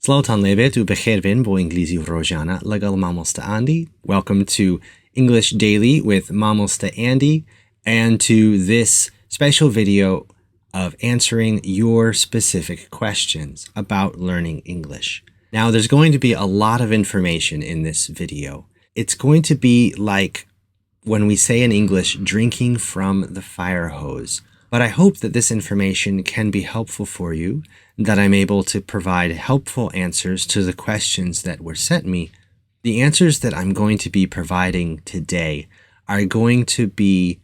Slaughtan lebet u becherbin bo ئینگلیزی و ڕۆژانە لەگەڵ مامۆستا Andy. Welcome to English Daily with Mamosta Andy and to this special video of answering your specific questions about learning English. Now, there's going to be a lot of information in this video. It's going to be like when we say in English, drinking from the fire hose. But I hope that this information can be helpful for you, that I'm able to provide helpful answers to the questions that were sent me. The answers that I'm going to be providing today are going to be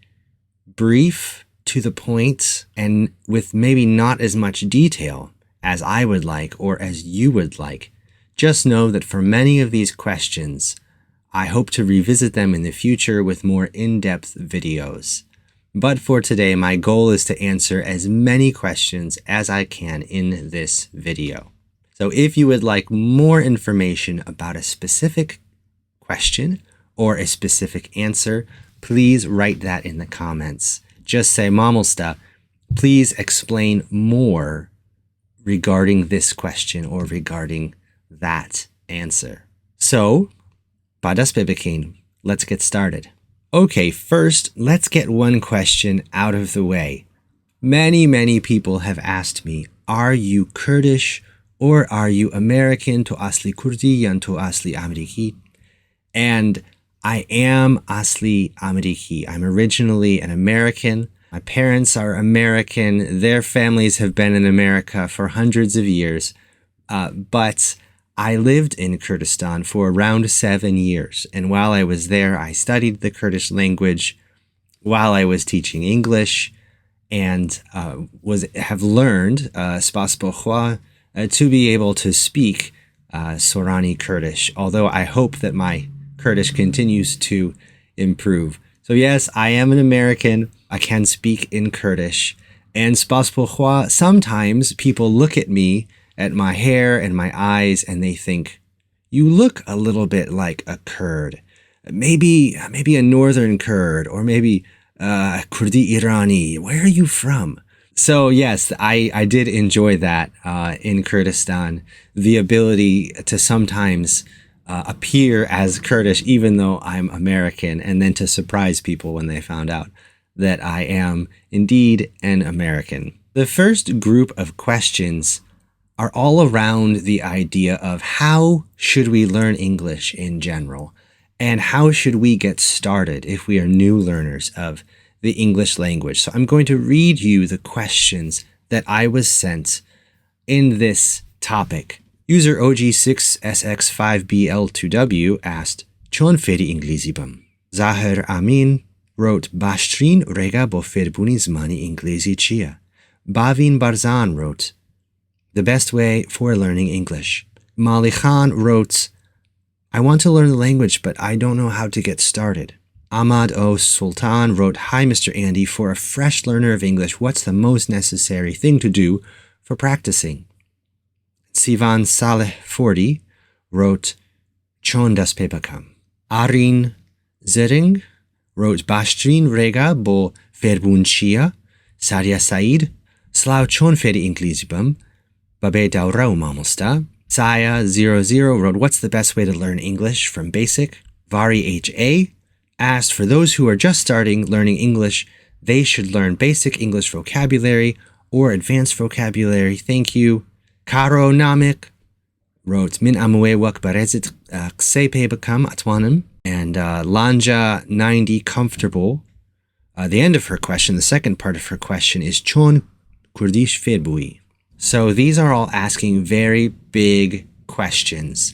brief, to the point, and with maybe not as much detail as I would like or as you would like. Just know that for many of these questions, I hope to revisit them in the future with more in-depth videos. But for today, my goal is to answer as many questions as I can in this video. So if you would like more information about a specific question or a specific answer, please write that in the comments. Just say, Mamosta, please explain more regarding this question or regarding that answer. So, Badas Bebekin, let's get started. Okay, first, let's get one question out of the way. Many people have asked me, are you Kurdish or are you American? To asli Kurdi yan to asli Ameriki? And I am asli Ameriki. I'm originally an American. My parents are American. Their families have been in America for hundreds of years. But I lived in Kurdistan for around 7 years, and while I was there, I studied the Kurdish language while I was teaching English, and have learned to be able to speak Sorani Kurdish, although I hope that my Kurdish continues to improve. So yes, I am an American. I can speak in Kurdish, and sometimes people look at me, at my hair and my eyes, and they think, you look a little bit like a Kurd, maybe a northern Kurd, or maybe Kurdi Irani. Where are you from? So yes, I did enjoy that in Kurdistan, the ability to sometimes appear as Kurdish, even though I'm American, and then to surprise people when they found out that I am indeed an American. The first group of questions are all around the idea of how should we learn English in general, and how should we get started if we are new learners of the English language. So I'm going to read you the questions that I was sent in this topic. User OG6SX5BL2W asked, Chon feri İngلیزی bam? Zahir Amin wrote, Bashtrin rega bo فێربوونی زمانی ئینگلیزی چیه? Bavin Barzan wrote, the best way for learning English. Mali Khan wrote, I want to learn the language, but I don't know how to get started. Ahmad O. Sultan wrote, Hi, Mr. Andy. For a fresh learner of English, what's the most necessary thing to do for practicing? Sivan Saleh 40 wrote, Chon das pepakam. Arin Zering wrote, Bashtrin rega bo ferbunchia. Saria Said, Slaw chon feri İngلیزی bam? Babe Daurau Mamosta. Saya 00 wrote, what's the best way to learn English from basic? Vari HA asked, for those who are just starting learning English, they should learn basic English vocabulary or advanced vocabulary. Thank you. Karo Namik wrote, Min amwe wak barezit ksepe bakam atwanim. And Lanja 90 comfortable. The end of her question, the second part of her question is Chon Kurdish fērbui. So these are all asking very big questions.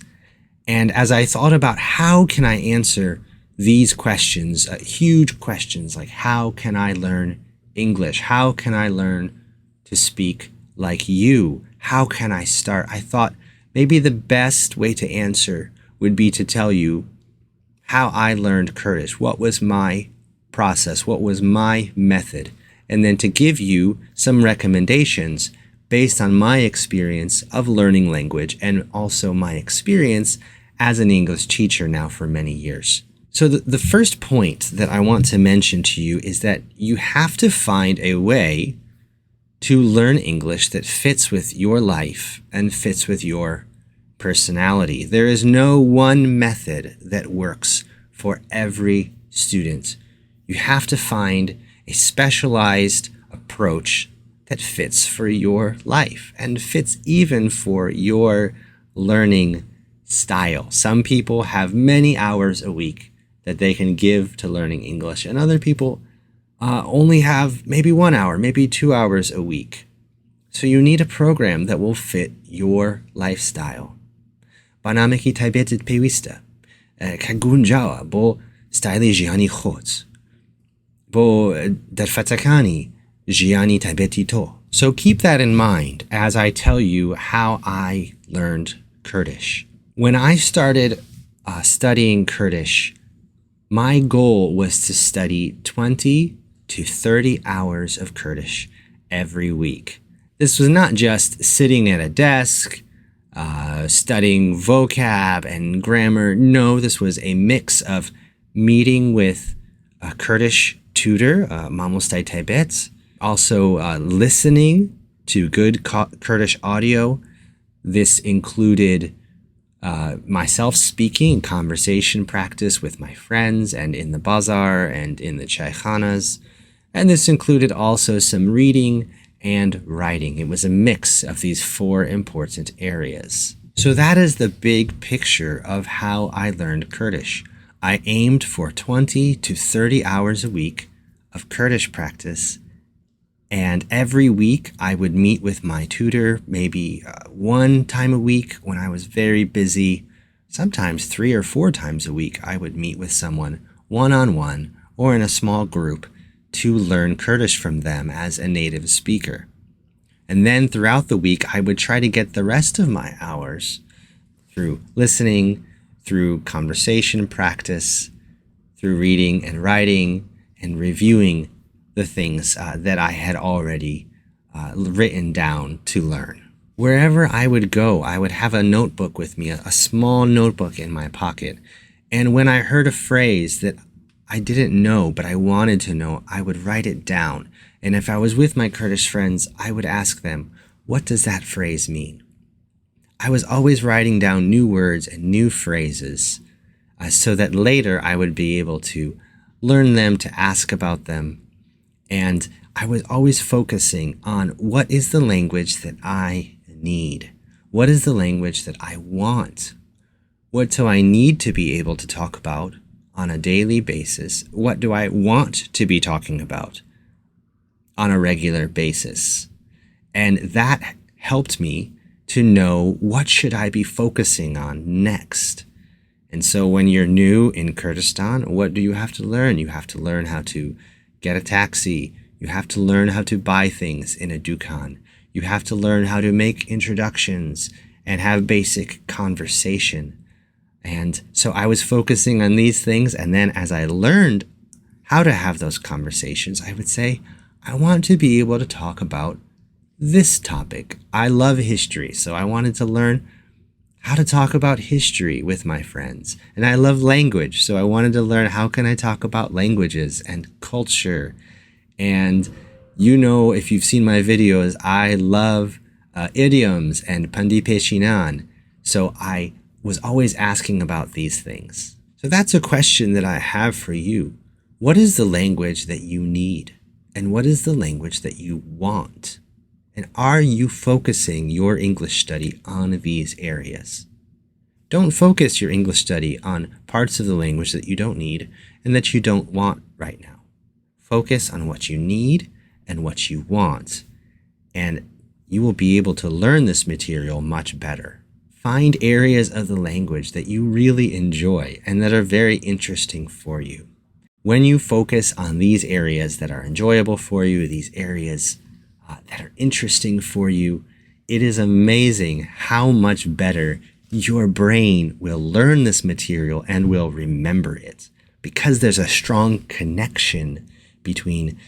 And as I thought about how can I answer these questions, huge questions like how can I learn English? How can I learn to speak like you? How can I start? I thought maybe the best way to answer would be to tell you how I learned Kurdish. What was my process? What was my method? And then to give you some recommendations based on my experience of learning language and also my experience as an English teacher now for many years. So the first point that I want to mention to you is that you have to find a way to learn English that fits with your life and fits with your personality. There is no one method that works for every student. You have to find a specialized approach that fits for your life and fits even for your learning style. Some people have many hours a week that they can give to learning English, and other people only have maybe 1 hour, maybe 2 hours a week. So you need a program that will fit your lifestyle. برنامه‌کی تایبەتت پێویستە کە گونجاوە بۆ ستایلی ژیانی خۆت، بۆ دەرفەتەکانی ژیانی تایبەتی تۆ. So keep that in mind as I tell you how I learned Kurdish. When I started studying Kurdish, my goal was to study 20 to 30 hours of Kurdish every week. This was not just sitting at a desk, studying vocab and grammar. No, this was a mix of meeting with a Kurdish tutor, Mamostay Taibet, also listening to good Kurdish audio. This included myself speaking, conversation practice with my friends and in the bazaar and in the chaykhanas. And this included also some reading and writing. It was a mix of these 4 important areas. So that is the big picture of how I learned Kurdish. I aimed for 20 to 30 hours a week of Kurdish practice, and every week I would meet with my tutor, maybe 1 time a week when I was very busy. Sometimes 3 or 4 times a week I would meet with someone one-on-one or in a small group to learn Kurdish from them as a native speaker. And then throughout the week, I would try to get the rest of my hours through listening, through conversation practice, through reading and writing, and reviewing the things that I had already written down to learn. Wherever I would go, I would have a notebook with me, a small notebook in my pocket. And when I heard a phrase that I didn't know, but I wanted to know, I would write it down. And if I was with my Kurdish friends, I would ask them, what does that phrase mean? I was always writing down new words and new phrases so that later I would be able to learn them, to ask about them. And I was always focusing on what is the language that I need? What is the language that I want? What do I need to be able to talk about on a daily basis? What do I want to be talking about on a regular basis? And that helped me to know what should I be focusing on next. And so when you're new in Kurdistan, what do you have to learn? You have to learn how to get a taxi. You have to learn how to buy things in a dukhan. You have to learn how to make introductions and have basic conversation. And so I was focusing on these things. And then as I learned how to have those conversations, I would say, I want to be able to talk about this topic. I love history. So I wanted to learn how to talk about history with my friends. And I love language. So I wanted to learn how can I talk about languages and culture. And you know, if you've seen my videos, I love idioms and pandi peshinan. So I was always asking about these things. So that's a question that I have for you. What is the language that you need? And what is the language that you want? And are you focusing your English study on these areas? Don't focus your English study on parts of the language that you don't need and that you don't want right now. Focus on what you need and what you want, and you will be able to learn this material much better. Find areas of the language that you really enjoy and that are very interesting for you. When you focus on these areas that are enjoyable for you, these areas that are interesting for you, it is amazing how much better your brain will learn this material and will remember it, because there's a strong connection between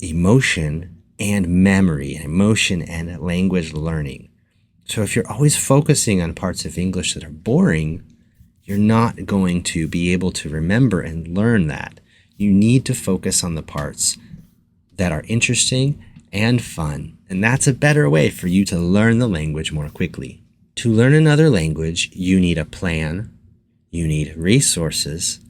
emotion and memory, and emotion and language learning. So if you're always focusing on parts of English that are boring, you're not going to be able to remember and learn that. You need to focus on the parts that are interesting and fun. And that's a better way for you to learn the language more quickly. To learn another language, you need a plan, you need resources,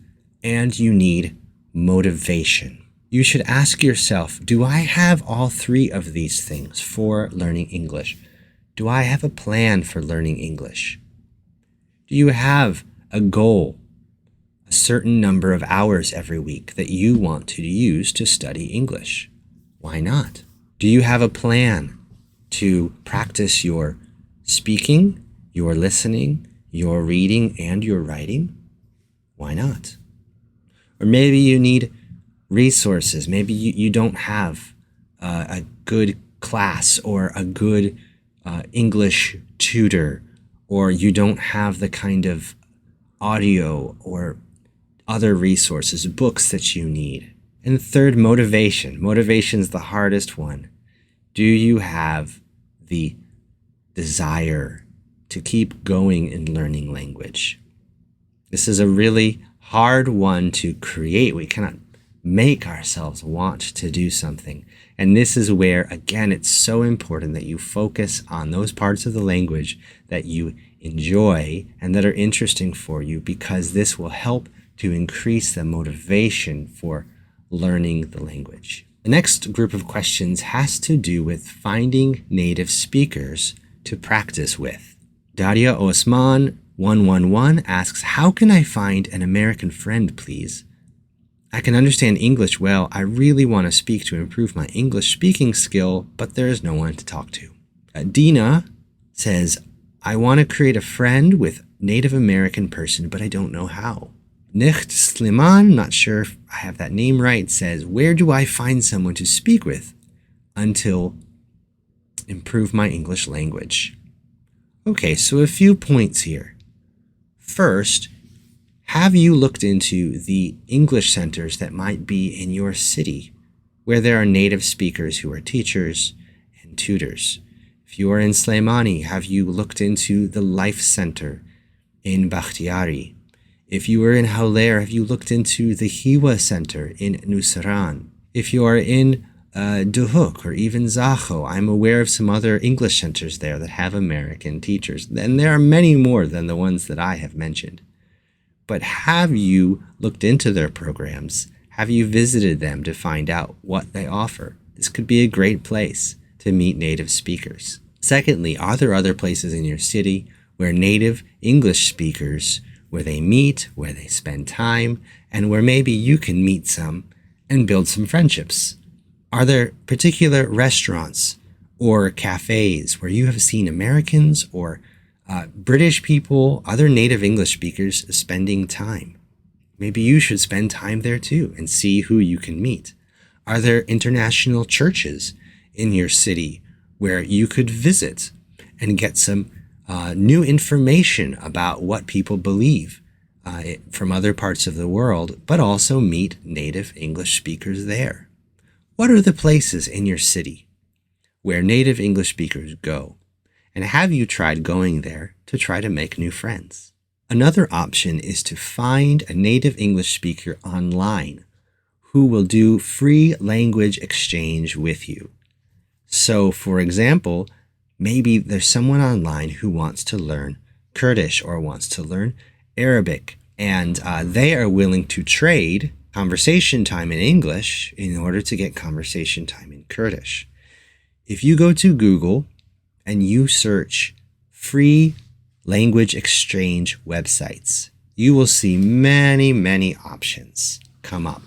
and you need motivation. You should ask yourself, do I have all three of these things for learning English? Do I have a plan for learning English? Do you have a goal, a certain number of hours every week that you want to use to study English? Why not? Do you have a plan to practice your speaking, your listening, your reading, and your writing? Why not? Or maybe you need resources. Maybe you don't have a good class or a good English tutor, or you don't have the kind of audio or other resources, books that you need. And third, motivation. Motivation is the hardest one. Do you have the desire to keep going in learning language? This is a really hard one to create. We cannot make ourselves want to do something. And this is where, again, it's so important that you focus on those parts of the language that you enjoy and that are interesting for you, because this will help to increase the motivation for learning the language. The next group of questions has to do with finding native speakers to practice with. Daria Osman 111 asks, how can I find an American friend, please? I can understand English well. I really want to speak to improve my English speaking skill, but there is no one to talk to. Dina says, I want to create a friend with Native American person, but I don't know how. Nicht Sliman, not sure if I have that name right, says, where do I find someone to speak with until improve my English language? Okay, so a few points here. First, have you looked into the English centers that might be in your city where there are native speakers who are teachers and tutors? If you are in Slimani, have you looked into the Life Center in Bakhtiari? If you are in Hawler, have you looked into the Hiwa Center in Nusran? If you are in Duhok or even Zaho, I'm aware of some other English centers there that have American teachers. And there are many more than the ones that I have mentioned. But have you looked into their programs? Have you visited them to find out what they offer? This could be a great place to meet native speakers. Secondly, are there other places in your city where native English speakers, where they meet, where they spend time, and where maybe you can meet some and build some friendships? Are there particular restaurants or cafes where you have seen Americans or British people, other native English speakers spending time? Maybe you should spend time there too and see who you can meet. Are there international churches in your city where you could visit and get some new information about what people believe from other parts of the world, but also meet native English speakers there? What are the places in your city where native English speakers go? And have you tried going there to try to make new friends? Another option is to find a native English speaker online who will do free language exchange with you. So, for example, maybe there's someone online who wants to learn Kurdish or wants to learn Arabic, and they are willing to trade conversation time in English in order to get conversation time in Kurdish. If you go to Google and you search free language exchange websites, you will see many, many options come up.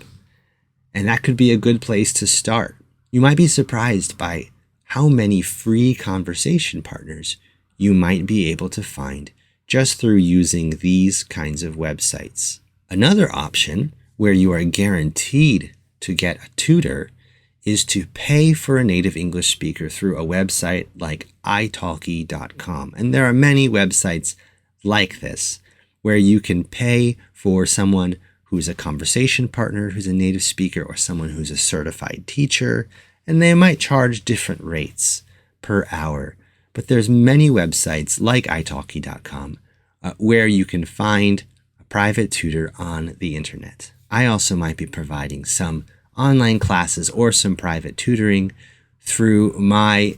And that could be a good place to start. You might be surprised by how many free conversation partners you might be able to find just through using these kinds of websites. Another option where you are guaranteed to get a tutor is to pay for a native English speaker through a website like italki.com. And there are many websites like this where you can pay for someone who's a conversation partner, who's a native speaker, or someone who's a certified teacher, and they might charge different rates per hour. But there's many websites like italki.com where you can find a private tutor on the internet. I also might be providing some online classes or some private tutoring through my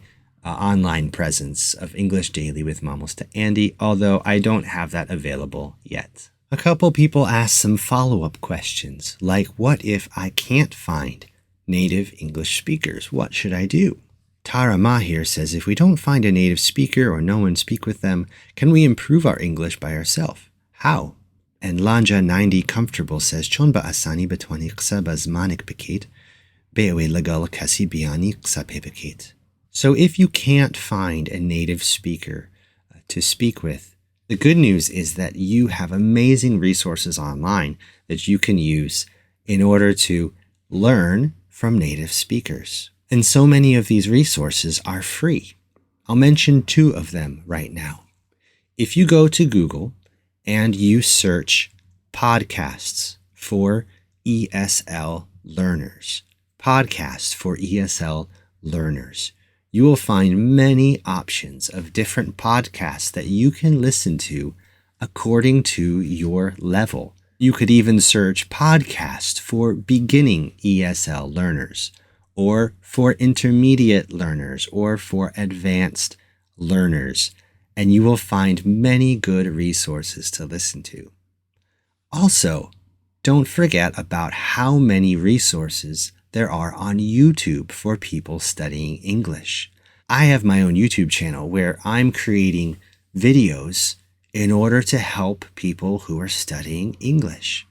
online presence of English Daily with Mamosta Andy, although I don't have that available yet. A couple people asked some follow-up questions, like what if I can't find native English speakers? What should I do? Tara Mahir says, if we don't find a native speaker or no one speak with them, can we improve our English by ourselves? How? And Lanja 90 Comfortable says, چون با آسانی بتوانی قصه با زمانک بکید، به اوی لگال کسی بیانی قصه پی بکید. So if you can't find a native speaker to speak with, the good news is that you have amazing resources online that you can use in order to learn from native speakers. And so many of these resources are free. I'll mention two of them right now. If you go to Google and you search podcasts for ESL learners, you will find many options of different podcasts that you can listen to according to your level. You could even search podcasts for beginning ESL learners, or for intermediate learners, or for advanced learners, and you will find many good resources to listen to. Also, don't forget about how many resources there are on YouTube for people studying English. I have my own YouTube channel where I'm creating videos in order to help people who are studying English.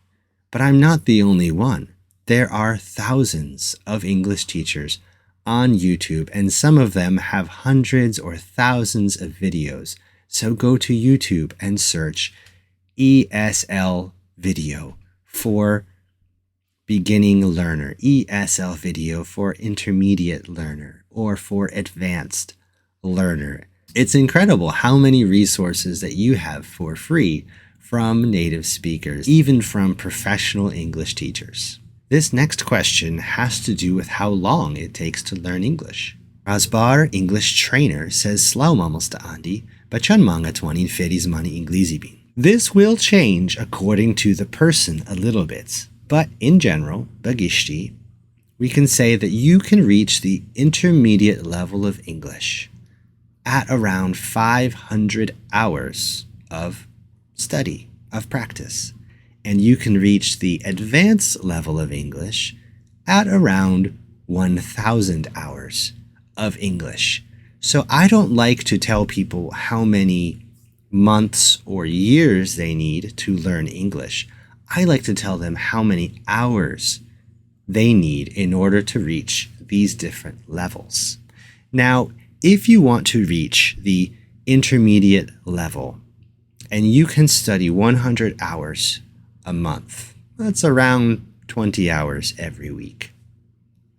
But I'm not the only one. There are thousands of English teachers on YouTube, and some of them have hundreds or thousands of videos. So go to YouTube and search ESL video for beginning learner, ESL video for intermediate learner, or for advanced learner. It's incredible how many resources that you have for free from native speakers, even from professional English teachers. This next question has to do with how long it takes to learn English. Razbar English Trainer says, Slaw Mamosta Andy, bachan manga twanin feri zmani İngilizi bin. This will change according to the person a little bit, but in general, bagishti, we can say that you can reach the intermediate level of English at around 500 hours of study, of practice. And you can reach the advanced level of English at around 1,000 hours of English. So I don't like to tell people how many months or years they need to learn English. I like to tell them how many hours they need in order to reach these different levels. Now, if you want to reach the intermediate level and you can study 100 hours a month, that's around 20 hours every week,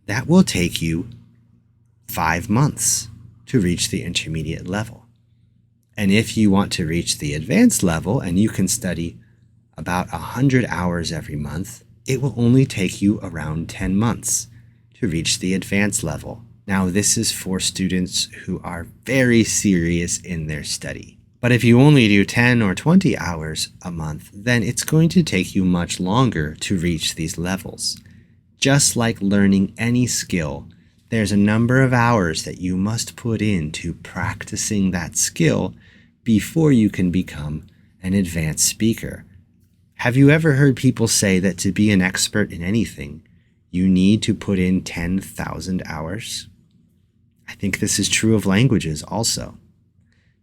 that will take you 5 months to reach the intermediate level. And if you want to reach the advanced level and you can study about 100 hours every month, it will only take you around 10 months to reach the advanced level. Now, this is for students who are very serious in their study. But if you only do 10 or 20 hours a month, then it's going to take you much longer to reach these levels. Just like learning any skill, there's a number of hours that you must put into practicing that skill before you can become an advanced speaker. Have you ever heard people say that to be an expert in anything, you need to put in 10,000 hours? I think this is true of languages also.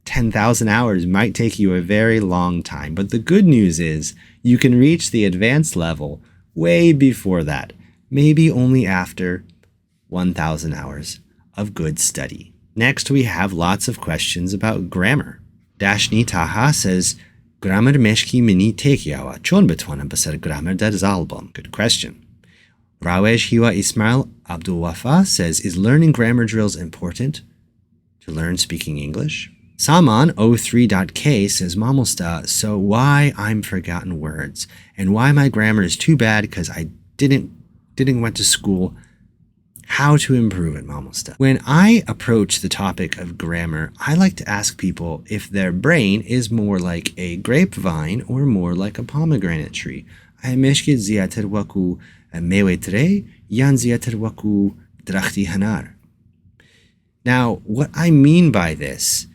10,000 hours might take you a very long time, but the good news is you can reach the advanced level way before that, maybe only after 1,000 hours of good study. Next, we have lots of questions about grammar. Dashni Taha says, Grammar meshki mini tekiawa chon betwanam basar grammar dar zalbam. Good question. Rawesh Hiwa Ismail Abdul Wafa says, is learning grammar drills important to learn speaking English? Saman03.k says, Mamosta, so why I'm forgotten words and why my grammar is too bad because I didn't went to school. How to improve it, Mamosta? When I approach the topic of grammar, I like to ask people if their brain is more like a grapevine or more like a pomegranate tree. I meshkid ziyater waku mewe tre yan ziyater waku drakhti hanar. Now, what I mean by this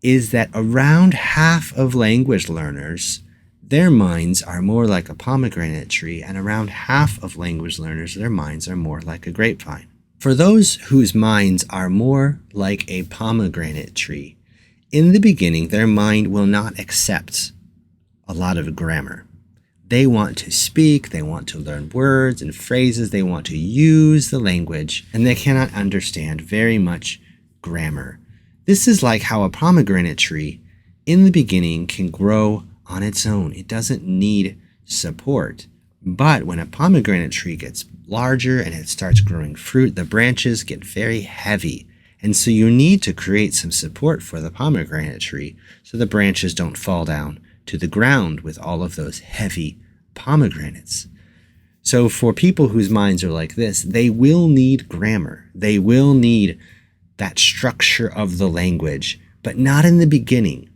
is that around half of language learners, their minds are more like a pomegranate tree, and around half of language learners, their minds are more like a grapevine. For those whose minds are more like a pomegranate tree, in the beginning, their mind will not accept a lot of grammar. They want to speak, they want to learn words and phrases, they want to use the language, and they cannot understand very much grammar. This is like how a pomegranate tree in the beginning can grow on its own. It doesn't need support. But when a pomegranate tree gets larger and it starts growing fruit, the branches get very heavy. And so you need to create some support for the pomegranate tree so the branches don't fall down to the ground with all of those heavy pomegranates. So for people whose minds are like this, they will need grammar. They will need that structure of the language, but not in the beginning.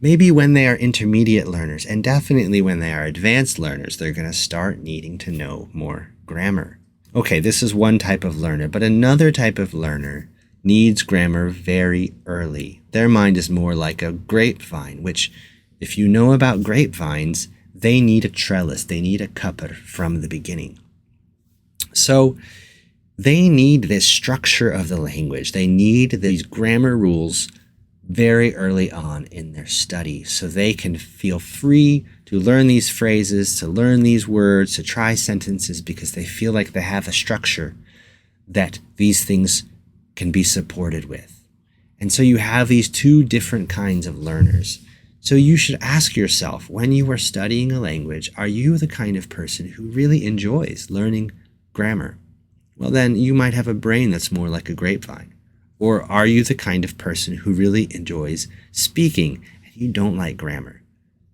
Maybe when they are intermediate learners, and definitely when they are advanced learners, they're going to start needing to know more grammar. Okay, this is one type of learner, but another type of learner needs grammar very early. Their mind is more like a grapevine, which, if you know about grapevines, they need a trellis, they need a cover from the beginning. So they need this structure of the language. They need these grammar rules very early on in their study so they can feel free to learn these phrases, to learn these words, to try sentences because they feel like they have a structure that these things can be supported with. And so you have these two different kinds of learners. So you should ask yourself, when you are studying a language, are you the kind of person who really enjoys learning grammar? Well, then you might have a brain that's more like a grapevine. Or are you the kind of person who really enjoys speaking and you don't like grammar?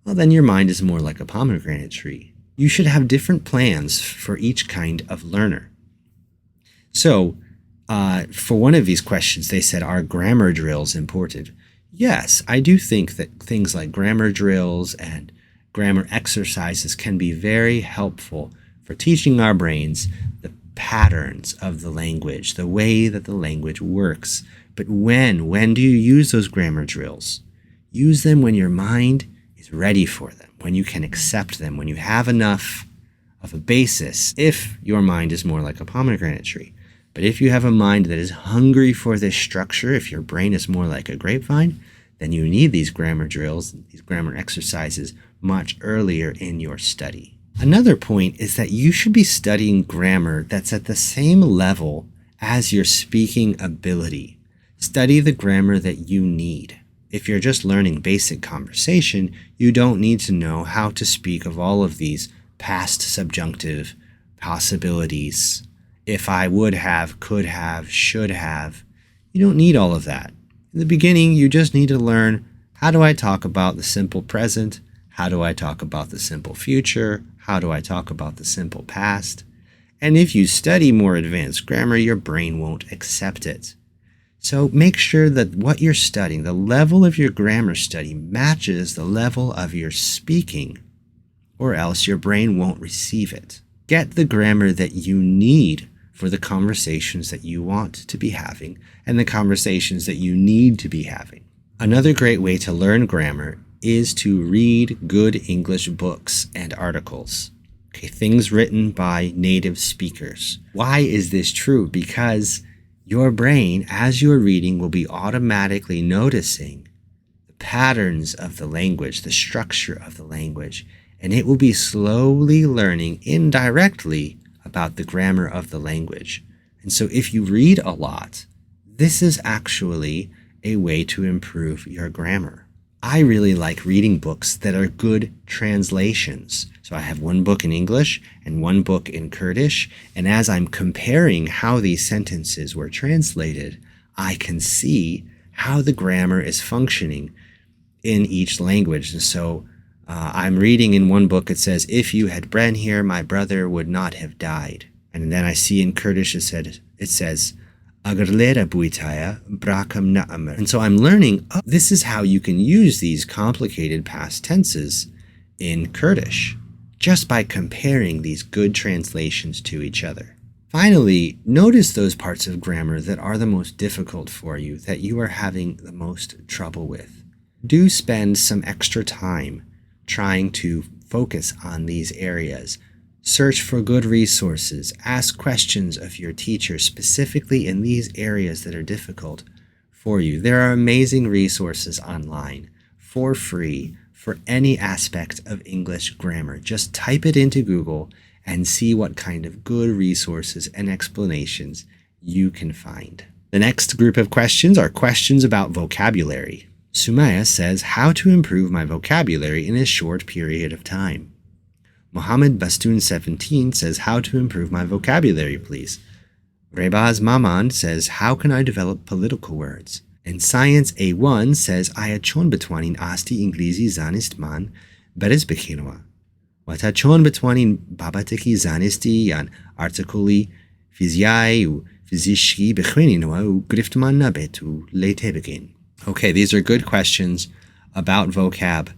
Well, then your mind is more like a pomegranate tree. You should have different plans for each kind of learner. So, for one of these questions, they said, are grammar drills important? Yes, I do think that things like grammar drills and grammar exercises can be very helpful for teaching our brains the patterns of the language, the way that the language works. But when do you use those grammar drills? Use them when your mind is ready for them, when you can accept them, when you have enough of a basis, if your mind is more like a pomegranate tree. But if you have a mind that is hungry for this structure, if your brain is more like a grapevine, then you need these grammar drills, these grammar exercises much earlier in your study. Another point is that you should be studying grammar that's at the same level as your speaking ability. Study the grammar that you need. If you're just learning basic conversation, you don't need to know how to speak of all of these past subjunctive possibilities. If I would have, could have, should have. You don't need all of that. In the beginning, you just need to learn, how do I talk about the simple present? How do I talk about the simple future? How do I talk about the simple past? And if you study more advanced grammar, your brain won't accept it. So make sure that what you're studying, the level of your grammar study, matches the level of your speaking, or else your brain won't receive it. Get the grammar that you need for the conversations that you want to be having and the conversations that you need to be having. Another great way to learn grammar is to read good English books and articles. Okay, things written by native speakers. Why is this true? Because your brain, as you're reading, will be automatically noticing the patterns of the language, the structure of the language, and it will be slowly learning indirectly about the grammar of the language. And so if you read a lot, this is actually a way to improve your grammar. I really like reading books that are good translations. So I have one book in English and one book in Kurdish, and as I'm comparing how these sentences were translated, I can see how the grammar is functioning in each language. And so I'm reading in one book, it says, if you had been here, my brother would not have died. And then I see in Kurdish it says, Agar lera buitaya brakam na'amr. And so I'm learning, this is how you can use these complicated past tenses in Kurdish, just by comparing these good translations to each other. Finally, notice those parts of grammar that are the most difficult for you, that you are having the most trouble with. Do spend some extra time trying to focus on these areas. Search for good resources. Ask questions of your teacher specifically in these areas that are difficult for you. There are amazing resources online for free for any aspect of English grammar. Just type it into Google and see what kind of good resources and explanations you can find. The next group of questions are questions about vocabulary. Sumaya says, how to improve my vocabulary in a short period of time. Mohammed Bastoun 17 says, how to improve my vocabulary, please. Rebaz Maman says, how can I develop political words? And Science A1 says, آیا چون بتوانین آستی انگلیزی زانست من برز بخینوا؟ و تا چون بتوانین بابتکی زانستی یا ارتکلی فیزیایی و فیزیشکی بخوینینوا و گرفتمان نبید و لیته بگین. Okay, these are good questions about vocab.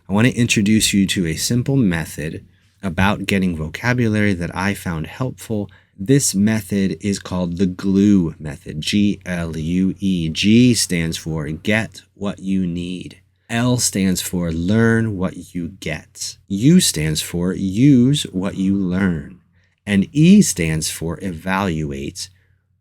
I want to introduce you to a simple method about getting vocabulary that I found helpful. This method is called the GLUE method, G-L-U-E. G stands for get what you need. L stands for learn what you get. U stands for use what you learn. And E stands for evaluate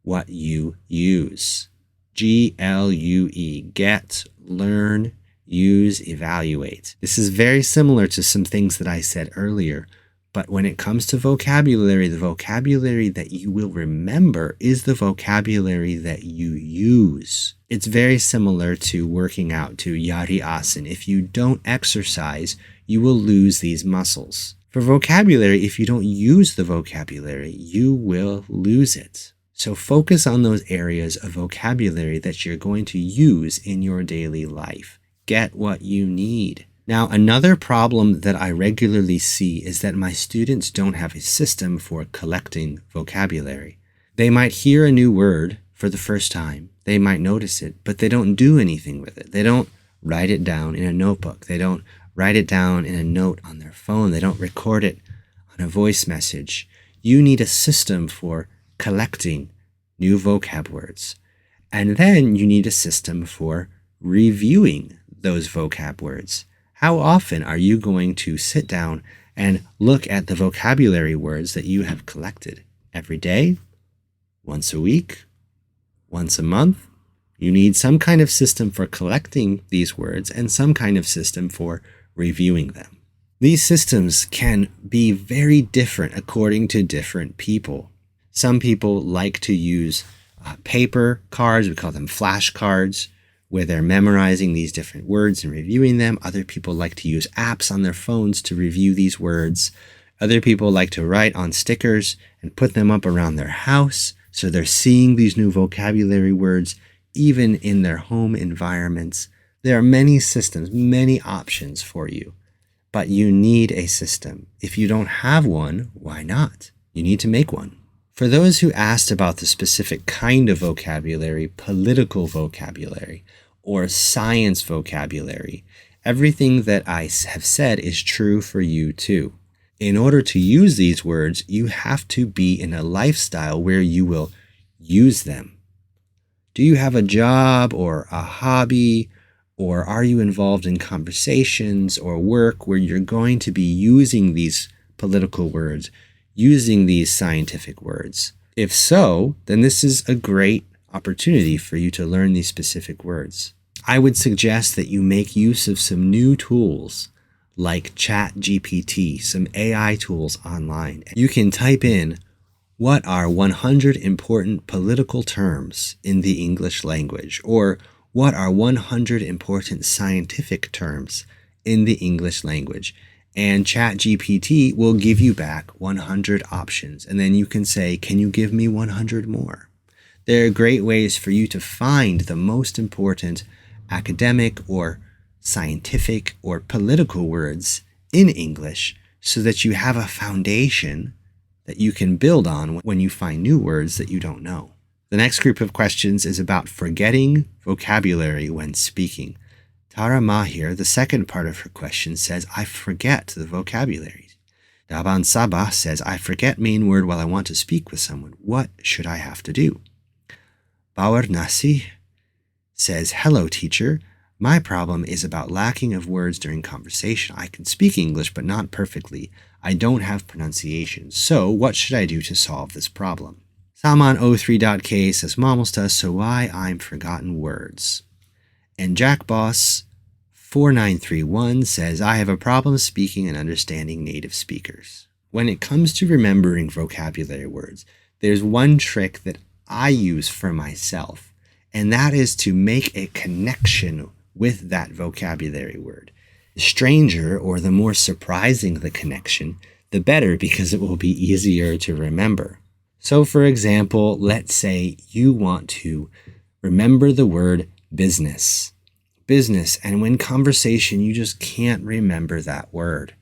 what you use. G-L-U-E, get, learn, use, evaluate. This is very similar to some things that I said earlier, but when it comes to vocabulary, the vocabulary that you will remember is the vocabulary that you use. It's very similar to working out, to yari asan. If you don't exercise, you will lose these muscles. For vocabulary, if you don't use the vocabulary, you will lose it. So focus on those areas of vocabulary that you're going to use in your daily life. Get what you need. Now, another problem that I regularly see is that my students don't have a system for collecting vocabulary. They might hear a new word for the first time. They might notice it, but they don't do anything with it. They don't write it down in a notebook. They don't write it down in a note on their phone. They don't record it on a voice message. You need a system for collecting new vocab words. And then you need a system for reviewing those vocab words. How often are you going to sit down and look at the vocabulary words that you have collected? Every day? Once a week? Once a month? You need some kind of system for collecting these words and some kind of system for reviewing them. These systems can be very different according to different people. Some people like to use paper cards, we call them flashcards, where they're memorizing these different words and reviewing them. Other people like to use apps on their phones to review these words. Other people like to write on stickers and put them up around their house, so they're seeing these new vocabulary words even in their home environments. There are many systems, many options for you, but you need a system. If you don't have one, why not? You need to make one. For those who asked about the specific kind of vocabulary, political vocabulary, or science vocabulary, everything that I have said is true for you too. In order to use these words, you have to be in a lifestyle where you will use them. Do you have a job or a hobby, or are you involved in conversations or work where you're going to be using these political words, using these scientific words? If so, then this is a great opportunity for you to learn these specific words. I would suggest that you make use of some new tools like ChatGPT, some AI tools online. You can type in, what are 100 important political terms in the English language? Or what are 100 important scientific terms in the English language? And ChatGPT will give you back 100 options. And then you can say, can you give me 100 more? There are great ways for you to find the most important academic or scientific or political words in English so that you have a foundation that you can build on when you find new words that you don't know. The next group of questions is about forgetting vocabulary when speaking. Tara Mahir, the second part of her question, says, I forget the vocabulary. Daban Sabah says, I forget main word while I want to speak with someone. What should I have to do? Bawar Nasi says, hello, teacher. My problem is about lacking of words during conversation. I can speak English, but not perfectly. I don't have pronunciation. So what should I do to solve this problem? Salman03.k says, Mamusta, so why I'm forgotten words. And JackBoss4931 says, I have a problem speaking and understanding native speakers. When it comes to remembering vocabulary words, there's one trick that I use for myself, and that is to make a connection with that vocabulary word. The stranger or the more surprising the connection, the better, because it will be easier to remember. So for example, let's say you want to remember the word business. Business, and when conversation, you just can't remember that word.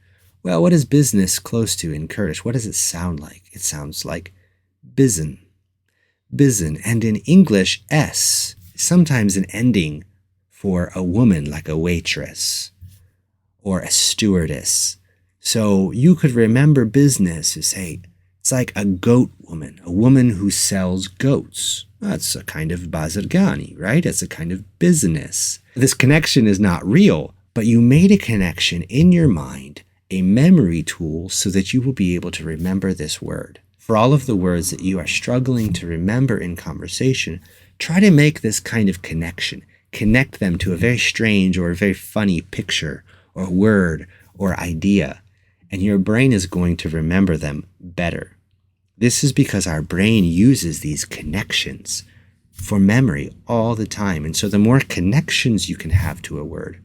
Well, what is business close to in Kurdish? What does it sound like? It sounds like bizin. Bizin, and in English, S is sometimes an ending for a woman, like a waitress or a stewardess. So you could remember business to say, it's like a goat woman, a woman who sells goats. That's a kind of bazargani, right? It's a kind of business. This connection is not real, but you made a connection in your mind, a memory tool, so that you will be able to remember this word. For all of the words that you are struggling to remember in conversation, try to make this kind of connection. Connect them to a very strange or a very funny picture or word or idea, and your brain is going to remember them better. This is because our brain uses these connections for memory all the time. And so the more connections you can have to a word,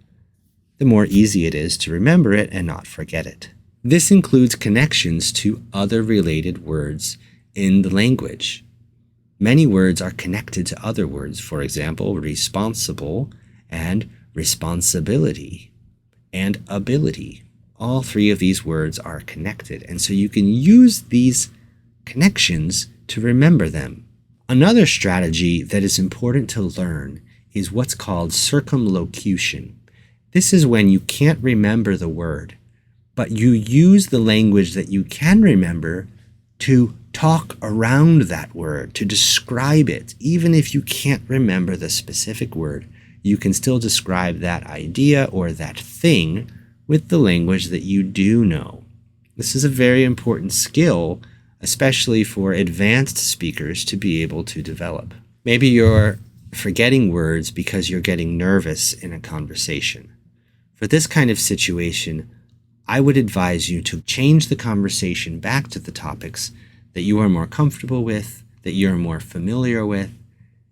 the more easy it is to remember it and not forget it. This includes connections to other related words in the language. Many words are connected to other words. For example, responsible and responsibility and ability. All three of these words are connected. And so you can use these connections to remember them. Another strategy that is important to learn is what's called circumlocution. This is when you can't remember the word, but you use the language that you can remember to talk around that word, to describe it. Even if you can't remember the specific word, you can still describe that idea or that thing with the language that you do know. This is a very important skill, especially for advanced speakers to be able to develop. Maybe you're forgetting words because you're getting nervous in a conversation. For this kind of situation, I would advise you to change the conversation back to the topics that you are more comfortable with, that you're more familiar with,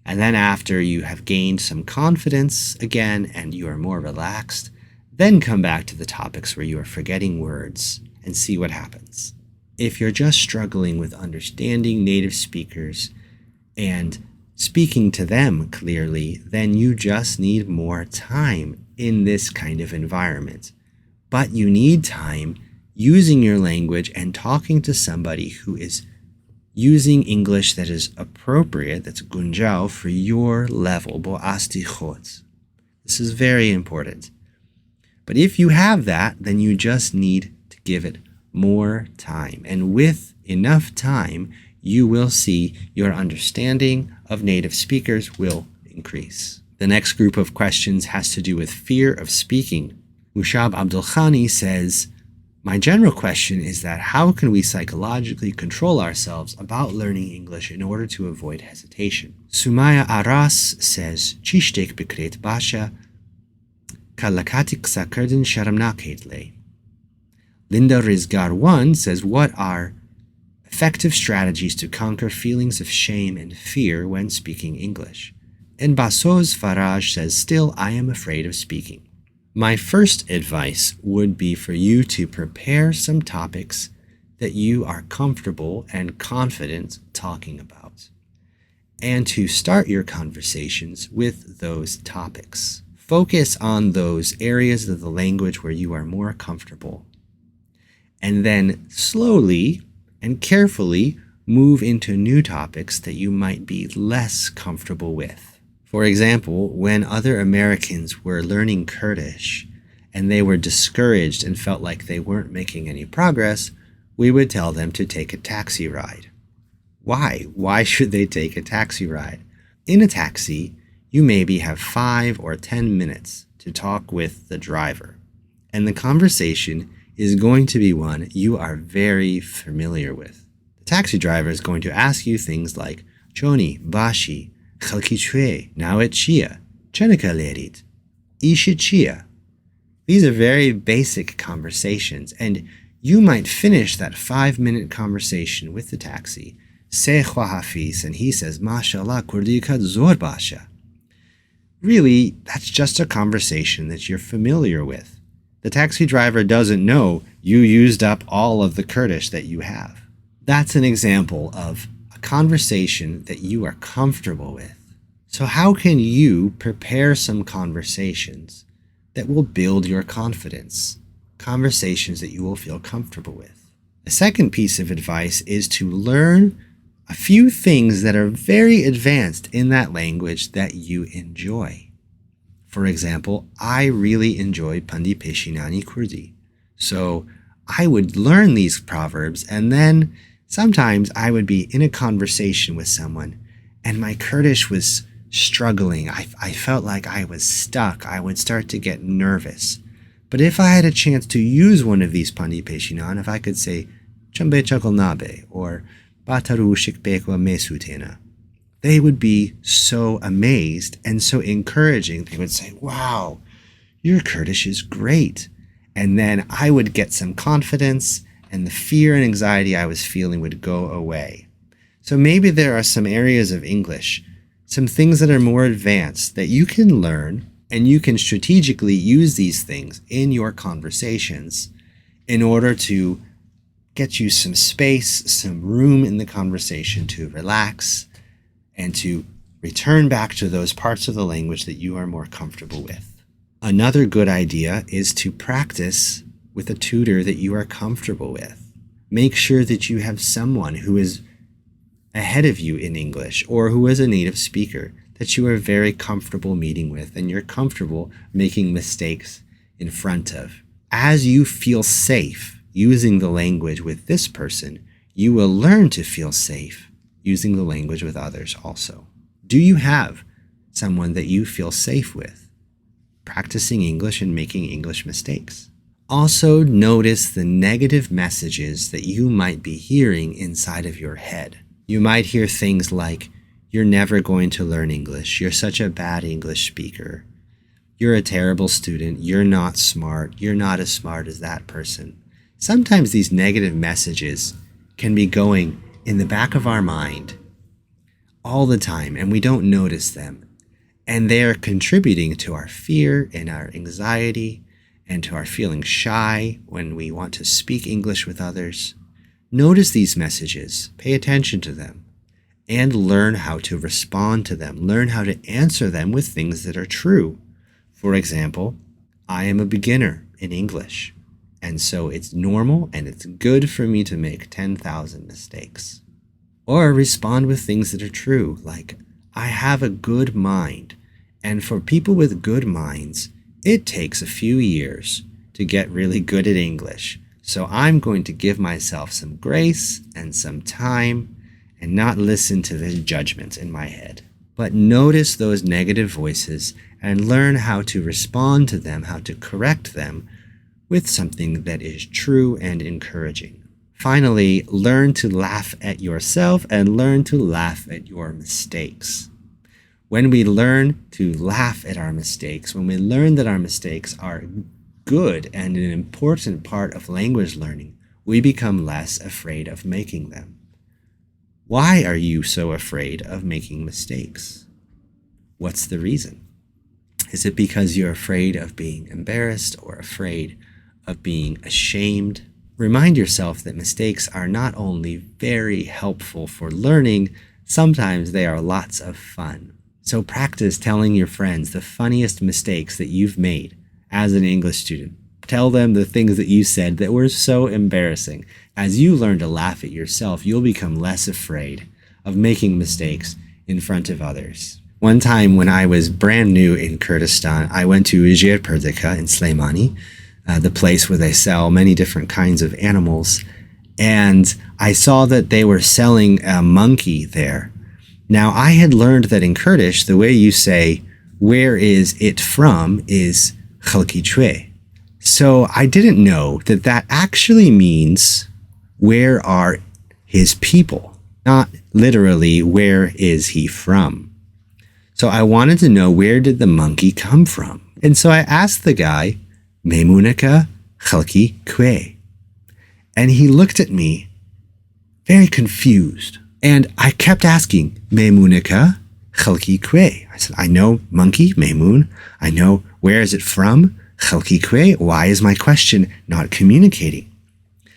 and then after you have gained some confidence again and you are more relaxed, then come back to the topics where you are forgetting words and see what happens. If you're just struggling with understanding native speakers and speaking to them clearly, then you just need more time in this kind of environment. But you need time using your language and talking to somebody who is using English that is appropriate, that's gunjao, for your level, bo asti khod. This is very important. But if you have that, then you just need to give it more time. And with enough time, you will see your understanding of native speakers will increase. The next group of questions has to do with fear of speaking. Mushab Abdulkhani says, my general question is that how can we psychologically control ourselves about learning English in order to avoid hesitation? Sumaya Aras says, Chishtek bikret basha kalakatik sakardin sharamnaketle. Linda Rizgar 1 says, what are effective strategies to conquer feelings of shame and fear when speaking English? And Basoz Faraj says, still, I am afraid of speaking. My first advice would be for you to prepare some topics that you are comfortable and confident talking about, and to start your conversations with those topics. Focus on those areas of the language where you are more comfortable, and then slowly and carefully move into new topics that you might be less comfortable with. For example, when other Americans were learning Kurdish and they were discouraged and felt like they weren't making any progress, we would tell them to take a taxi ride. Why? Why should they take a taxi ride? In a taxi, you maybe have 5 or 10 minutes to talk with the driver, and the conversation is going to be one you are very familiar with. The taxi driver is going to ask you things like Choni, Bashi, Khalki Chue, Nawet Chia, Chenika Lerit, Ishi Chia. These are very basic conversations, and you might finish that 5-minute conversation with the taxi, Se Khwa Hafiz, and he says, Mashallah, Kurdi ka zor basha. Really, that's just a conversation that you're familiar with. The taxi driver doesn't know you used up all of the Kurdish that you have. That's an example of a conversation that you are comfortable with. So how can you prepare some conversations that will build your confidence? Conversations that you will feel comfortable with. The second piece of advice is to learn a few things that are very advanced in that language that you enjoy. For example, I really enjoy Pandi Peshinani Kurdi. So I would learn these proverbs, and then sometimes I would be in a conversation with someone and my Kurdish was struggling. I felt like I was stuck. I would start to get nervous. But if I had a chance to use one of these Pandi Peshinan, if I could say Chambe Chakal Nabe or Bataru Shikbekwa Mesutena, they would be so amazed and so encouraging. They would say, wow, your Kurdish is great. And then I would get some confidence and the fear and anxiety I was feeling would go away. So maybe there are some areas of English, some things that are more advanced that you can learn, and you can strategically use these things in your conversations in order to get you some space, some room in the conversation to relax and to return back to those parts of the language that you are more comfortable with. Another good idea is to practice with a tutor that you are comfortable with. Make sure that you have someone who is ahead of you in English or who is a native speaker that you are very comfortable meeting with and you're comfortable making mistakes in front of. As you feel safe using the language with this person, you will learn to feel safe using the language with others also. Do you have someone that you feel safe with, practicing English and making English mistakes? Also notice the negative messages that you might be hearing inside of your head. You might hear things like, you're never going to learn English. You're such a bad English speaker. You're a terrible student. You're not smart. You're not as smart as that person. Sometimes these negative messages can be going in the back of our mind all the time, and we don't notice them. And they are contributing to our fear and our anxiety and to our feeling shy when we want to speak English with others. Notice these messages, pay attention to them, and learn how to respond to them. Learn how to answer them with things that are true. For example, I am a beginner in English, and so it's normal and it's good for me to make 10,000 mistakes. Or respond with things that are true, like, I have a good mind, and for people with good minds, it takes a few years to get really good at English. So I'm going to give myself some grace and some time and not listen to the judgments in my head. But notice those negative voices and learn how to respond to them, how to correct them with something that is true and encouraging. Finally, learn to laugh at yourself and learn to laugh at your mistakes. When we learn to laugh at our mistakes, when we learn that our mistakes are good and an important part of language learning, we become less afraid of making them. Why are you so afraid of making mistakes? What's the reason? Is it because you're afraid of being embarrassed or afraid of being ashamed? Remind yourself that mistakes are not only very helpful for learning, sometimes they are lots of fun. So practice telling your friends the funniest mistakes that you've made as an English student. Tell them the things that you said that were so embarrassing. As you learn to laugh at yourself, you'll become less afraid of making mistakes in front of others. One time when I was brand new in Kurdistan, I went to Ujir Perdika in Zmani, the place where they sell many different kinds of animals. and I saw that they were selling a monkey there. Now, I had learned that in Kurdish, the way you say, where is it from, is khalki chwe. So I didn't know that that actually means, where are his people? Not literally, where is he from? So I wanted to know, where did the monkey come from? And so I asked the guy, Meymunaka khalki kwe. And he looked at me very confused. And I kept asking, Meymunaka khalki kwe. I said, I know monkey, Meymun. I know, where is it from? Khalki kwe. Why is my question not communicating?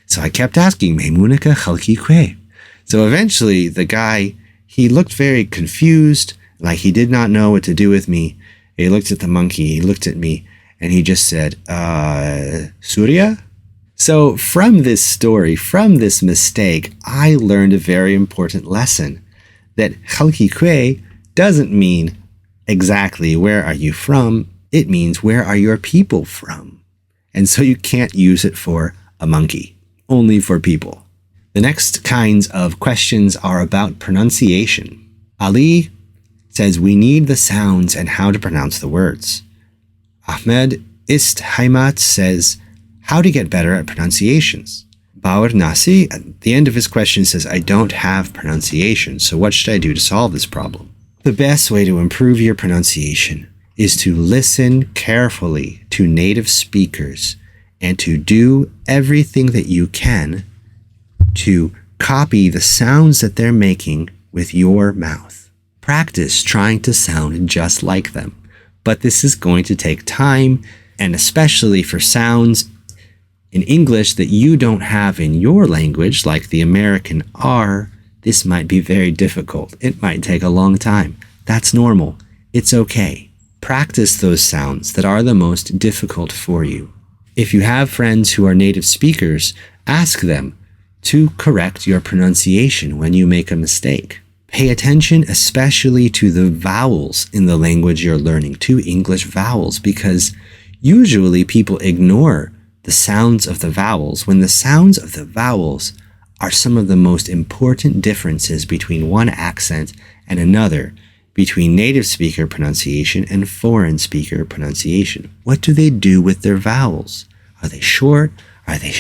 So I kept asking, Meymunaka khalki kwe. So eventually the guy, he looked very confused, like he did not know what to do with me. He looked at the monkey, he looked at me, and he just said, Surya? So from this story, from this mistake, I learned a very important lesson, that khalki kwe doesn't mean exactly where are you from, it means where are your people from. And so you can't use it for a monkey, only for people. The next kinds of questions are about pronunciation. Ali says we need the sounds and how to pronounce the words. Ahmed Isthaimat says how to get better at pronunciations. Bauer Nasi, at the end of his question, says, I don't have pronunciation, so what should I do to solve this problem? The best way to improve your pronunciation is to listen carefully to native speakers and to do everything that you can to copy the sounds that they're making with your mouth. Practice trying to sound just like them, but this is going to take time, and especially for sounds in English that you don't have in your language, like the American R, this might be very difficult. It might take a long time. That's normal. It's okay. Practice those sounds that are the most difficult for you. If you have friends who are native speakers, ask them to correct your pronunciation when you make a mistake. Pay attention especially to the vowels in the language you're learning, to English vowels, because usually people ignore the sounds of the vowels when the sounds of the vowels are some of the most important differences between one accent and another, between native speaker pronunciation and foreign speaker pronunciation. What do they do with their vowels? Are they short? Are they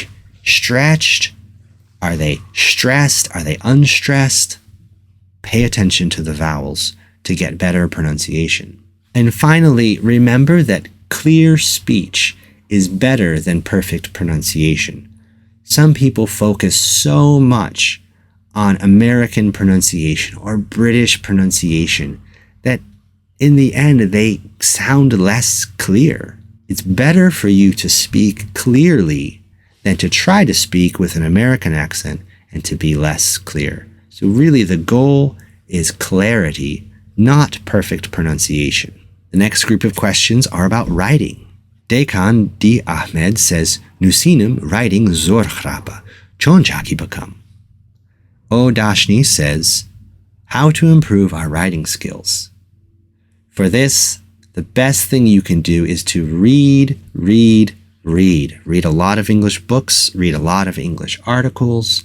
stretched? Are they stressed? Are they unstressed? Pay attention to the vowels to get better pronunciation. And finally, remember that clear speech is better than perfect pronunciation. Some people focus so much on American pronunciation or British pronunciation that in the end they sound less clear. It's better for you to speak clearly than to try to speak with an American accent and to be less clear. So really the goal is clarity, not perfect pronunciation. The next group of questions are about writing. Dekan D. Ahmed says, Nusinim writing zor khrapa, chon chaki bakam. O. Dashni says, how to improve our writing skills. For this, the best thing you can do is to read. Read a lot of English books, read a lot of English articles,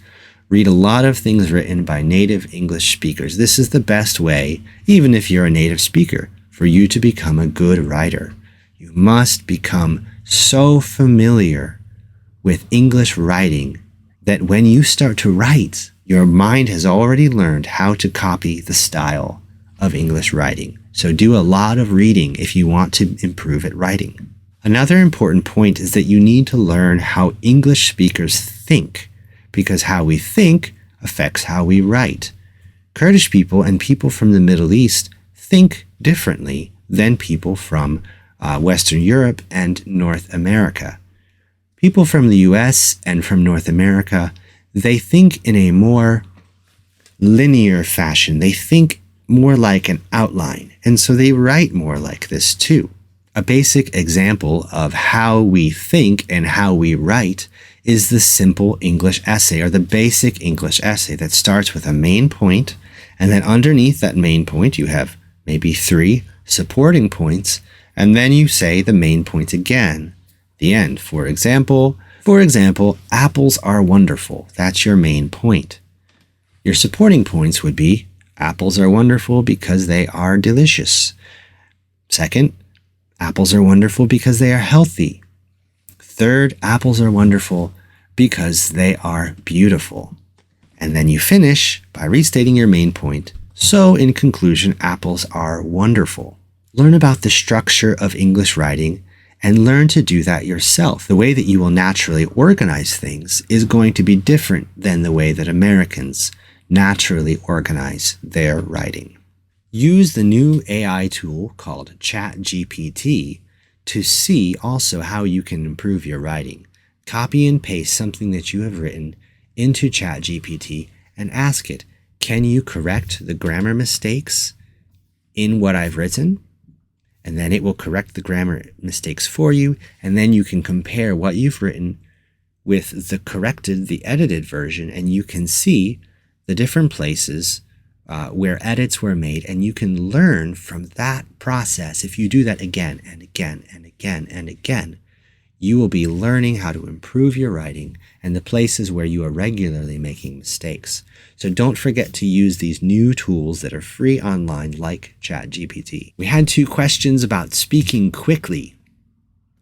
read a lot of things written by native English speakers. This is the best way, even if you're a native speaker, for you to become a good writer. You must become so familiar with English writing that when you start to write, your mind has already learned how to copy the style of English writing. So do a lot of reading if you want to improve at writing. Another important point is that you need to learn how English speakers think, because how we think affects how we write. Kurdish people and people from the Middle East think differently than people from Western Europe and North America. People from the US and from North America, they think in a more linear fashion. They think more like an outline, and so they write more like this too. A basic example of how we think and how we write is the simple English essay, or the basic English essay that starts with a main point, and then underneath that main point you have maybe 3 supporting points, and then you say the main point again, the end. For example, For example, apples are wonderful. That's your main point. Your supporting points would be apples are wonderful because they are delicious. Second, apples are wonderful because they are healthy. Third, apples are wonderful because they are beautiful. And then you finish by restating your main point. So in conclusion, apples are wonderful. Learn about the structure of English writing and learn to do that yourself. The way that you will naturally organize things is going to be different than the way that Americans naturally organize their writing. Use the new AI tool called ChatGPT to see also how you can improve your writing. Copy and paste something that you have written into ChatGPT and ask it, can you correct the grammar mistakes in what I've written? And then it will correct the grammar mistakes for you. And then you can compare what you've written with the edited version, and you can see the different places where edits were made, and you can learn from that process. If you do that again and again and again and again, you will be learning how to improve your writing and the places where you are regularly making mistakes. So don't forget to use these new tools that are free online like ChatGPT. We had 2 questions about speaking quickly.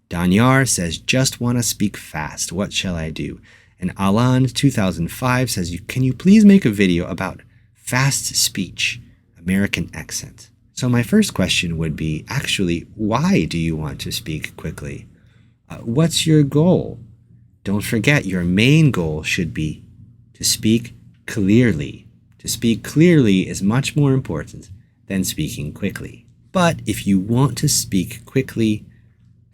Danyar says, just want to speak fast. What shall I do? And Alan 2005 says, can you please make a video about fast speech, American accent? So my first question would be, actually, why do you want to speak quickly? What's your goal? Don't forget, your main goal should be to speak clearly. To speak clearly is much more important than speaking quickly. But if you want to speak quickly,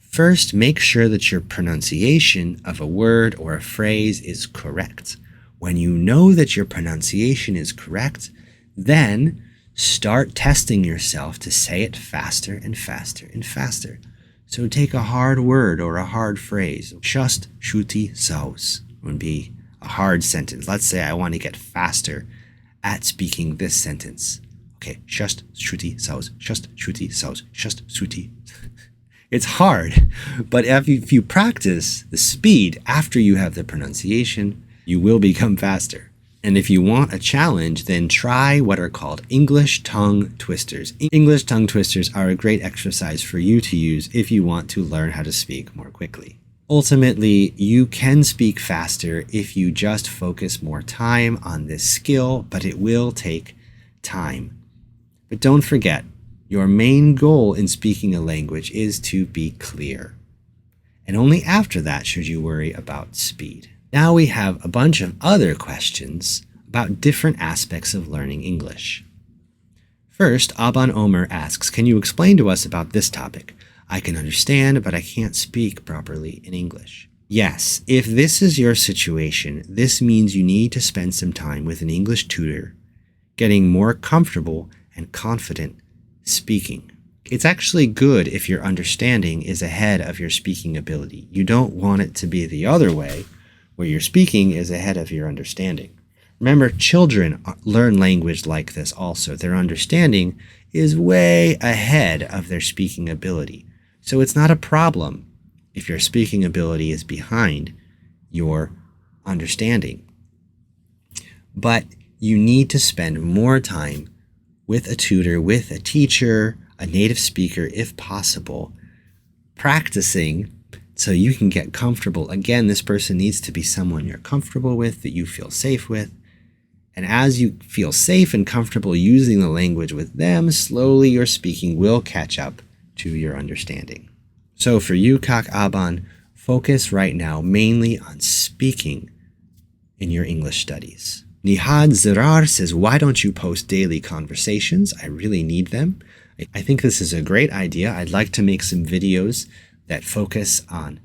first make sure that your pronunciation of a word or a phrase is correct. When you know that your pronunciation is correct, then start testing yourself to say it faster and faster and faster. So take a hard word or a hard phrase. Just shuti saus would be a hard sentence. Let's say I want to get faster at speaking this sentence. Okay, just shuti saus, just shuti saus, just shuti. It's hard, but if you practice the speed after you have the pronunciation, you will become faster. And if you want a challenge, then try what are called English tongue twisters. English tongue twisters are a great exercise for you to use if you want to learn how to speak more quickly. Ultimately, you can speak faster if you just focus more time on this skill, but it will take time. But don't forget, your main goal in speaking a language is to be clear. And only after that should you worry about speed. Now we have a bunch of other questions about different aspects of learning English. First, Aban Omer asks, can you explain to us about this topic? I can understand, but I can't speak properly in English. Yes, if this is your situation, this means you need to spend some time with an English tutor, getting more comfortable and confident speaking. It's actually good if your understanding is ahead of your speaking ability. You don't want it to be the other way, where your speaking is ahead of your understanding. Remember, children learn language like this also. Their understanding is way ahead of their speaking ability. So it's not a problem if your speaking ability is behind your understanding. But you need to spend more time with a tutor, with a teacher, a native speaker, if possible, practicing so you can get comfortable. Again, this person needs to be someone you're comfortable with, that you feel safe with. And as you feel safe and comfortable using the language with them, slowly your speaking will catch up to your understanding. So for you, Kak Aban, focus right now mainly on speaking in your English studies. Nihad Zirar says, why don't you post daily conversations? I really need them. I think this is a great idea. I'd like to make some videos that focus on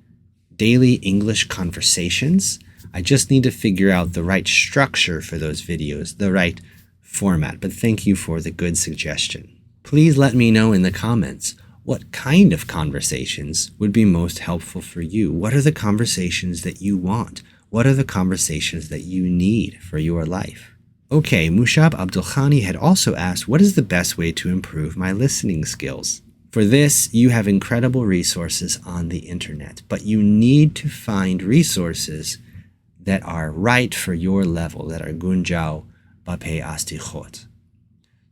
daily English conversations. I just need to figure out the right structure for those videos, the right format. But thank you for the good suggestion. Please let me know in the comments what kind of conversations would be most helpful for you. What are the conversations that you want? What are the conversations that you need for your life? Okay, Mushab Abdulkhani had also asked, what is the best way to improve my listening skills? For this, you have incredible resources on the internet, but you need to find resources that are right for your level, that are gunjao bape asti khot.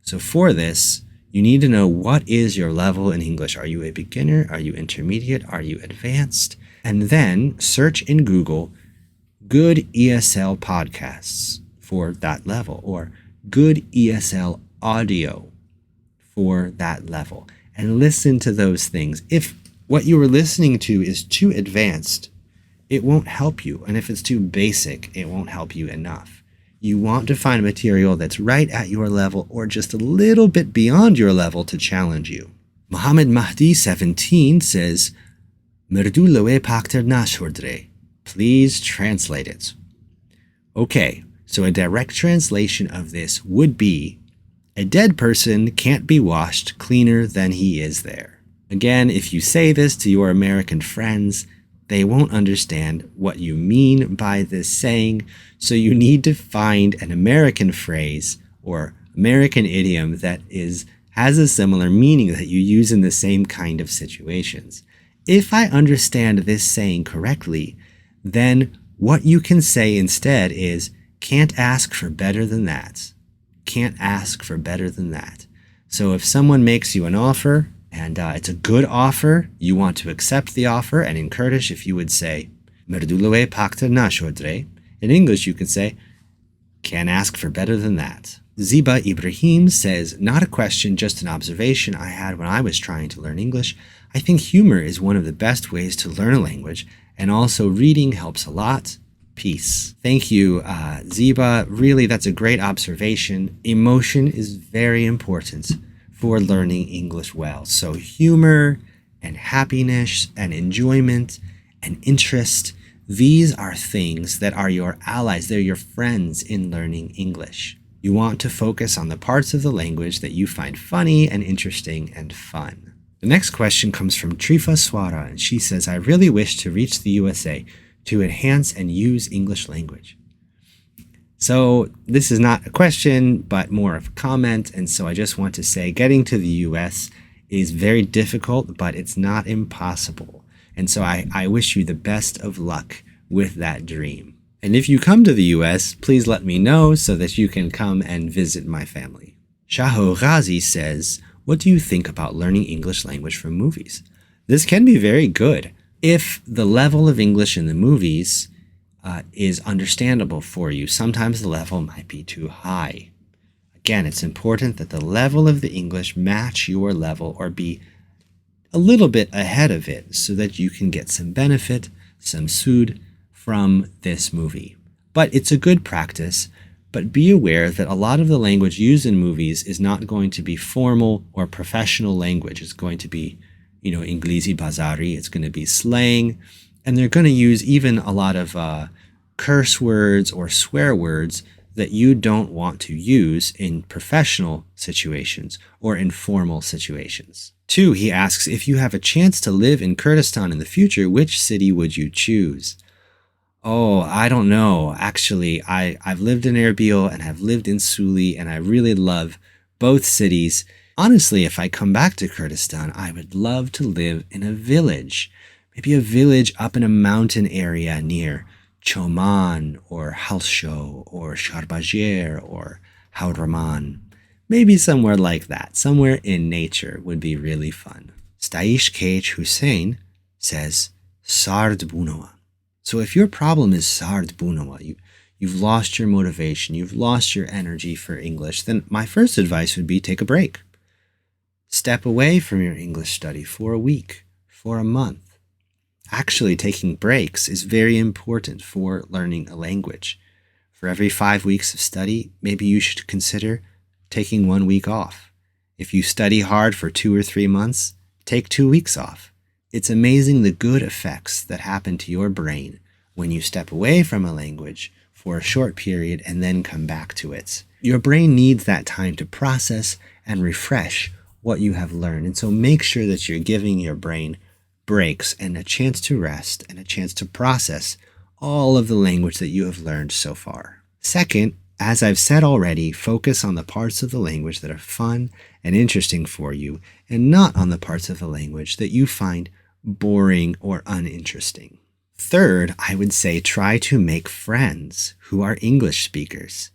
So for this, you need to know what is your level in English. Are you a beginner? Are you intermediate? Are you advanced? And then search in Google good ESL podcasts for that level, or good ESL audio for that level, and listen to those things. If what you are listening to is too advanced, it won't help you. And if it's too basic, it won't help you enough. You want to find material that's right at your level or just a little bit beyond your level to challenge you. Muhammad Mahdi 17 says, Merdu loe pakter nashordre. Please translate it. Okay, so a direct translation of this would be, a dead person can't be washed cleaner than he is there. Again, if you say this to your American friends, they won't understand what you mean by this saying, so you need to find an American phrase or American idiom that has a similar meaning that you use in the same kind of situations. If I understand this saying correctly, then what you can say instead is, can't ask for better than that. Can't ask for better than that. So if someone makes you an offer, and it's a good offer, you want to accept the offer, and in Kurdish, if you would say, Merduloe pakter nashodre, in English you could say, can't ask for better than that. Ziba Ibrahim says, not a question, just an observation I had when I was trying to learn English. I think humor is one of the best ways to learn a language, and also reading helps a lot. Peace. Thank you, Ziba. Really, that's a great observation. Emotion is very important for learning English well. So humor and happiness and enjoyment and interest, these are things that are your allies. They're your friends in learning English. You want to focus on the parts of the language that you find funny and interesting and fun. The next question comes from Trifa Swara, and she says, I really wish to reach the USA to enhance and use English language. So this is not a question, but more of a comment. And so I just want to say getting to the US is very difficult, but it's not impossible. And so I wish you the best of luck with that dream. And if you come to the US, please let me know so that you can come and visit my family. Shaho Ghazi says, what do you think about learning English language from movies? This can be very good if the level of English in the movies is understandable for you. Sometimes the level might be too high. Again, it's important that the level of the English match your level or be a little bit ahead of it so that you can get some benefit, some sood from this movie. But it's a good practice, but be aware that a lot of the language used in movies is not going to be formal or professional language. It's going to be, ئینگلیزی bazari. It's going to be slang. And they're going to use even a lot of curse words or swear words that you don't want to use in professional situations or informal situations. 2, he asks, if you have a chance to live in Kurdistan in the future, which city would you choose? Oh, I don't know. Actually, I've lived in Erbil and I've lived in Suli, and I really love both cities. Honestly, if I come back to Kurdistan, I would love to live in a village. Maybe a village up in a mountain area near Choman or Halsho or Sharbajir or Hauraman. Maybe somewhere like that. Somewhere in nature would be really fun. Staish Kh Hussein says, Sard Bunawa. So if your problem is Sard Bunawa, you've lost your motivation, you've lost your energy for English, then my first advice would be take a break. Step away from your English study for a week, for a month. Actually, taking breaks is very important for learning a language. For every 5 weeks of study, maybe you should consider taking 1 week off. If you study hard for 2 or 3 months, take 2 weeks off. It's amazing the good effects that happen to your brain when you step away from a language for a short period and then come back to it. Your brain needs that time to process and refresh what you have learned. And so make sure that you're giving your brain breaks and a chance to rest and a chance to process all of the language that you have learned so far. Second, as I've said already, focus on the parts of the language that are fun and interesting for you, and not on the parts of the language that you find boring or uninteresting. Third, I would say try to make friends who are English speakers.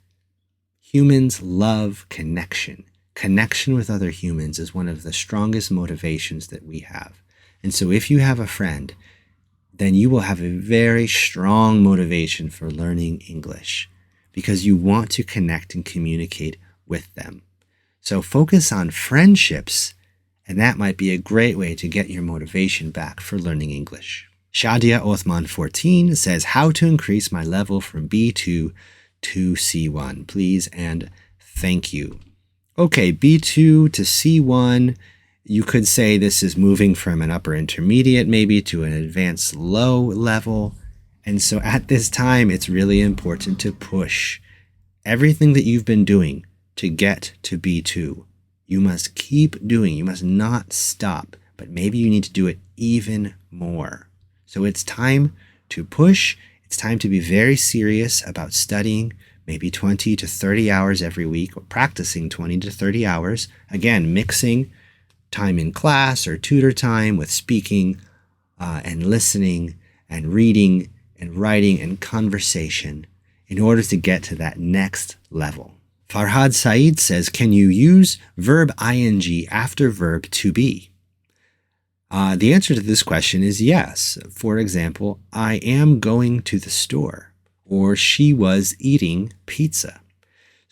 Humans love connection. Connection with other humans is one of the strongest motivations that we have. And so if you have a friend, then you will have a very strong motivation for learning English because you want to connect and communicate with them. So focus on friendships, and that might be a great way to get your motivation back for learning English. Shadia Othman 14 says, how to increase my level from B2 to C1, please and thank you. Okay, B2 to C1, you could say this is moving from an upper intermediate maybe to an advanced low level. And so at this time, it's really important to push everything that you've been doing to get to B2. You must keep doing, you must not stop, but maybe you need to do it even more. So it's time to push. It's time to be very serious about studying, maybe 20 to 30 hours every week, or practicing 20 to 30 hours. Again, mixing time in class or tutor time with speaking and listening and reading and writing and conversation in order to get to that next level. Farhad Saeed says, can you use verb ing after verb to be? The answer to this question is yes. For example, I am going to the store, or she was eating pizza.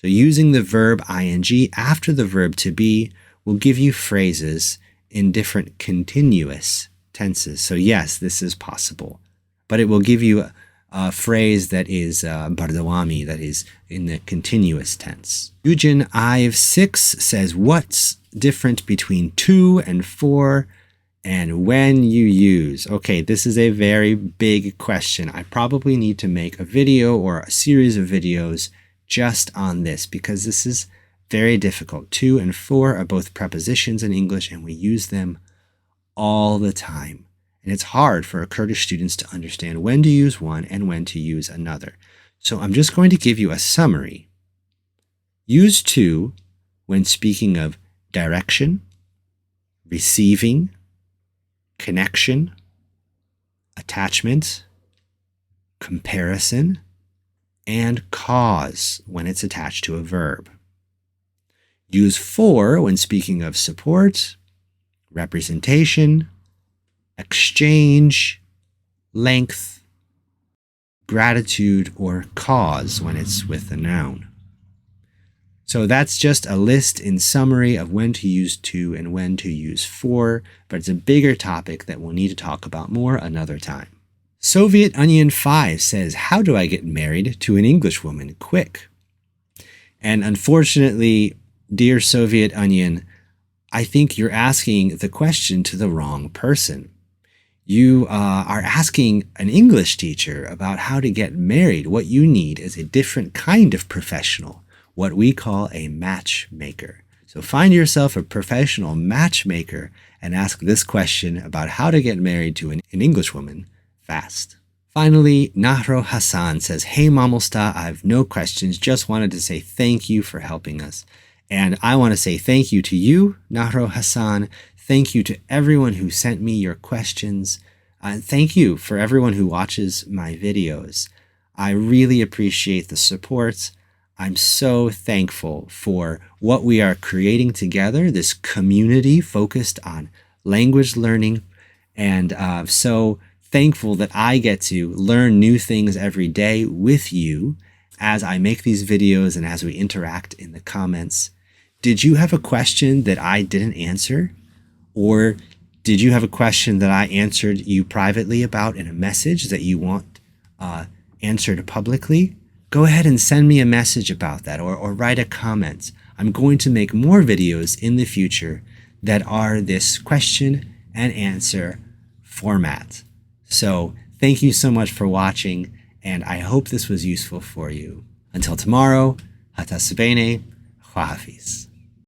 So using the verb ing after the verb to be will give you phrases in different continuous tenses. So yes, this is possible, but it will give you a phrase that is wەڵامی, that is in the continuous tense. Eugene Ive 6 says, what's different between to and for and when you use? Okay, this is a very big question. I probably need to make a video or a series of videos just on this because this is very difficult. To and for are both prepositions in English and we use them all the time. And it's hard for Kurdish students to understand when to use one and when to use another. So I'm just going to give you a summary. Use to when speaking of direction, receiving, connection, attachment, comparison, and cause when it's attached to a verb. Use for when speaking of support, representation, exchange, length, gratitude, or cause when it's with a noun. So that's just a list in summary of when to use to and when to use for, but it's a bigger topic that we'll need to talk about more another time. Soviet Onion 5 says, how do I get married to an English woman quick? And unfortunately, dear Soviet Onion, I think you're asking the question to the wrong person. You are asking an English teacher about how to get married. What you need is a different kind of professional, what we call a matchmaker. So find yourself a professional matchmaker and ask this question about how to get married to an English woman fast. Finally, Nahro Hassan says, hey Mamusta, I have no questions, just wanted to say thank you for helping us. And I want to say thank you to you, Nahro Hassan. Thank you to everyone who sent me your questions. Thank you for everyone who watches my videos. I really appreciate the support. I'm so thankful for what we are creating together, this community focused on language learning, and so thankful that I get to learn new things every day with you as I make these videos and as we interact in the comments. Did you have a question that I didn't answer? Or did you have a question that I answered you privately about in a message that you want answered publicly? Go ahead and send me a message about that or write a comment. I'm going to make more videos in the future that are this question and answer format. So thank you so much for watching, and I hope this was useful for you. Until tomorrow, Hata Sabene, Khwa Hafiz.